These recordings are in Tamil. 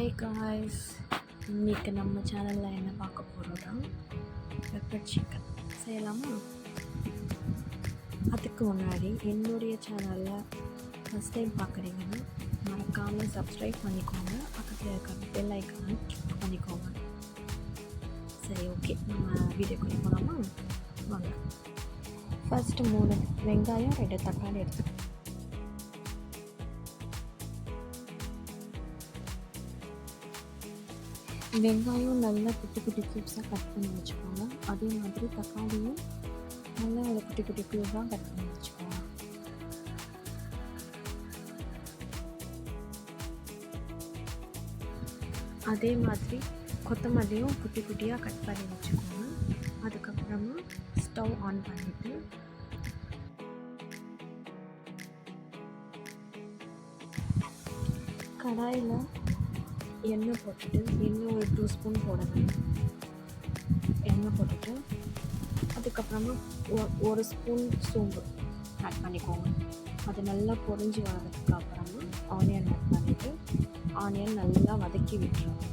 ஹாய் காய்ஸ், இன்றைக்கி நம்ம சேனலில் என்ன பார்க்க போகிறோம்னா பெப்பர் சிக்கன் செய்யலாமா? அதுக்கு முன்னாடி என்னுடைய சேனலில் ஃபஸ்ட் டைம் பார்க்குறீங்கன்னா மறக்காமல் சப்ஸ்கிரைப் பண்ணிக்கோங்க. பக்கத்தில் இருக்க பெல் ஐக்கானை கிளிக் பண்ணிக்கோங்க. சரி, ஓகே, நம்ம வீடியோக்குள்ளே போகலாமா? வாங்க. ஃபஸ்ட்டு 3 வெங்காயம் 2 தக்காளி எடுத்துக்கோங்க. வெங்காயம் நல்லா குட்டி குட்டி க்யூப்ஸாக கட் பண்ணி வச்சுக்கோங்க. அதே மாதிரி தக்காளியும் நல்லா ஒரு குட்டி குட்டி க்யூபாக கட் பண்ணி வச்சுக்கோங்க. அதே மாதிரி கொத்தமல்லியும் குட்டி குட்டியாக கட் பண்ணி வச்சுக்கோங்க. அதுக்கப்புறமா ஸ்டவ் ஆன் பண்ணிவிட்டு கடாயில் எண்ணெய் போட்டுட்டு, எண்ணெய் ஒரு 2 ஸ்பூன் போடணும். எண்ணெய் போட்டுட்டு அதுக்கப்புறமா ஒரு ஸ்பூன் சோம்பு ஆட் பண்ணிக்கோங்க. அது நல்லா பொரிஞ்சு வரதுக்கு அப்புறமா ஆனியன் ஆட் பண்ணிவிட்டு ஆனியன் நல்லா வதக்கி விட்டுருவோம்.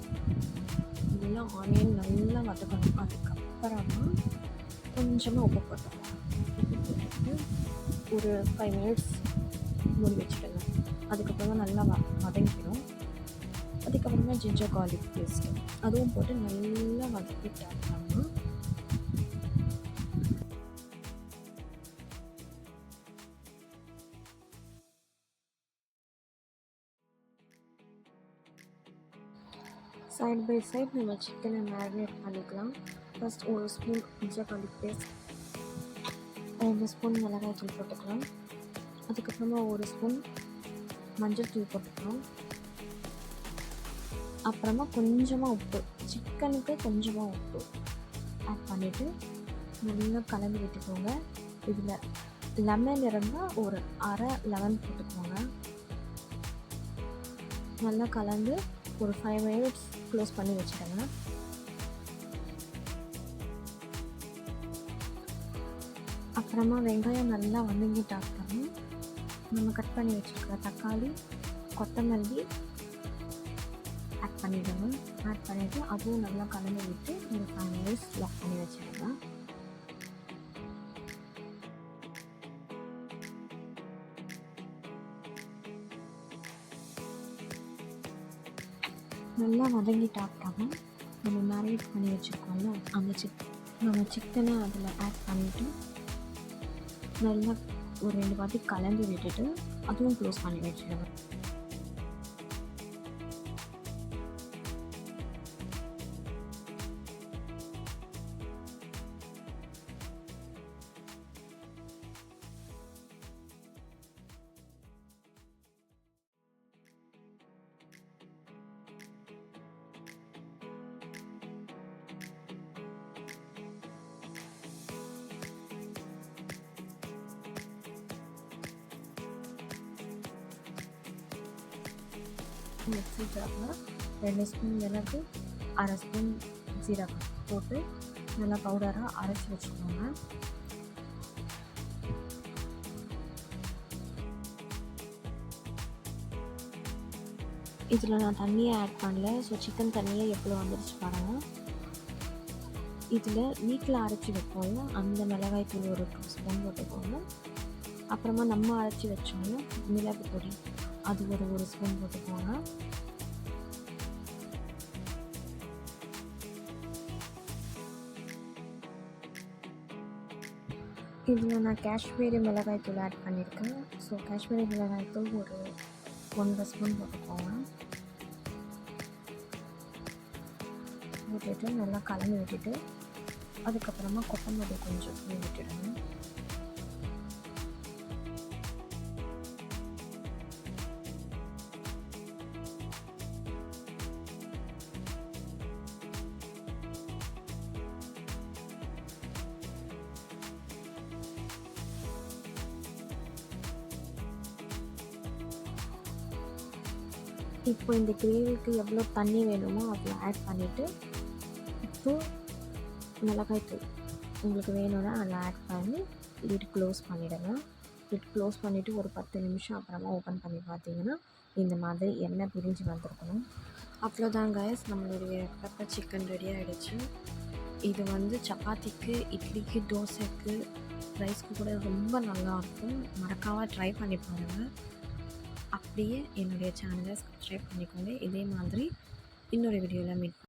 இதெல்லாம் ஆனியன் நல்லா வதக்கணும். அதுக்கப்புறமா கொஞ்சமாக உப்பு போட்டுருவோம். உப்பு போட்டுட்டு ஒரு 5 மினிட்ஸ் மூடி வச்சுடுங்க. அதுக்கப்புறமா நல்லா வதங்கிடும். அதுக்கப்புறமா ஜிஞ்சர் கார்லிக் பேஸ்ட்டு அதுவும் போட்டு நல்லா வதக்கிட்டாங்கன்னா சைட் பை சைட் நம்ம சிக்கனை மேரினேட் பண்ணிக்கலாம். First 1 spoon ginger garlic paste, 2 spoon மிளகாய் தூள் போட்டுக்கலாம். அதுக்கப்புறமா 1 ஸ்பூன் மஞ்சள் தூள் போட்டுக்கலாம். அப்புறமா கொஞ்சமாக உப்பு, சிக்கனுக்கு கொஞ்சமாக உப்பு ஆட் பண்ணிவிட்டு நல்லா கலந்து விட்டுக்கோங்க. இதில் லெமன் இருந்தால் ஒரு அரை லெமன் போட்டுக்கோங்க. நல்லா கலந்து ஒரு 5 மினிட்ஸ் க்ளோஸ் பண்ணி வச்சுக்கோங்க. அப்புறமா வெங்காயம் நல்லா வதங்கிட்டு அப்புறமா நம்ம கட் பண்ணி வச்சுருக்கிற தக்காளி, கொத்தமல்லி ஆட் பண்ணிவிடுங்க. ஆட் பண்ணிவிட்டு அதுவும் நல்லா கலந்து விட்டு ஒரு 5 மினிட்ஸ் லாக் பண்ணி வச்சுடுங்க. நல்லா வதங்கிட்டு அப்புறமா நம்ம மேரினேட் பண்ணி வச்சுருக்கோம்ல அந்த நம்ம சிக்கனை அதில் ஆட் பண்ணிவிட்டு நல்லா ஒரு 2 வாட்டி கலந்து விட்டுட்டு அதுவும் க்ளோஸ் பண்ணி வச்சுடுங்க. மிக்ஸி ஜாரில் 2 ஸ்பூன் மிளகு, அரை ஸ்பூன் ஜீரகம் போட்டு நல்லா பவுடராக அரைச்சி வச்சுக்கோங்க. இதில் நான் தண்ணியை ஆட் பண்ணல. ஸோ சிக்கன் தண்ணியை எவ்வளோ வந்துருச்சு பாருங்கள். இதில் வீட்டில் அரைச்சி வைப்போம்ல அந்த மிளகாய் தூள் ஒரு 2 ஸ்பூன் போட்டுக்கோங்க. அப்புறமா நம்ம அரைச்சி வச்சோம்ல மிளகு பொடி அது ஒரு 1 ஸ்பூன் போட்டுக்கோங்க. இதில் நான் காஷ்மீரி மிளகாய் தூள் ஆட் பண்ணியிருக்கேன். ஸோ காஷ்மீரி மிளகாய் தூள் ஒரு 1 ஸ்பூன் போட்டுக்கோங்க. விட்டுட்டு நல்லா கலந்து விட்டுட்டு அதுக்கப்புறமா கொத்தமல்லி கொஞ்சம் விட்டுடுங்க. இப்போ இந்த கிரேவிக்கு எவ்வளோ தண்ணி வேணுமோ அவ்வளோ ஆட் பண்ணிவிட்டு உப்பு, மிளகாய் தூள் உங்களுக்கு வேணும்னா அதில் ஆட் பண்ணி லிட் க்ளோஸ் பண்ணிவிடுங்க. லிட் க்ளோஸ் பண்ணிவிட்டு ஒரு 10 நிமிஷம் அப்புறமா ஓப்பன் பண்ணி பார்த்தீங்கன்னா இந்த மாதிரி எண்ணெய் பிரிஞ்சு வந்திருக்கணும். அவ்வளோதான் கைஸ், நம்மளுடைய பெப்பர் சிக்கன் ரெடி ஆகிடுச்சு. இது வந்து சப்பாத்திக்கு, இட்லிக்கு, தோசைக்கு, ரைஸ்க்கு கூட ரொம்ப நல்லாயிருக்கும். மறக்காமல் ட்ரை பண்ணி பாருங்கள். அப்படியே என்னுடைய சேனலை சப்ஸ்கிரைப் பண்ணிக்கோங்க. இதே மாதிரி இன்னொரு வீடியோவில் மீட்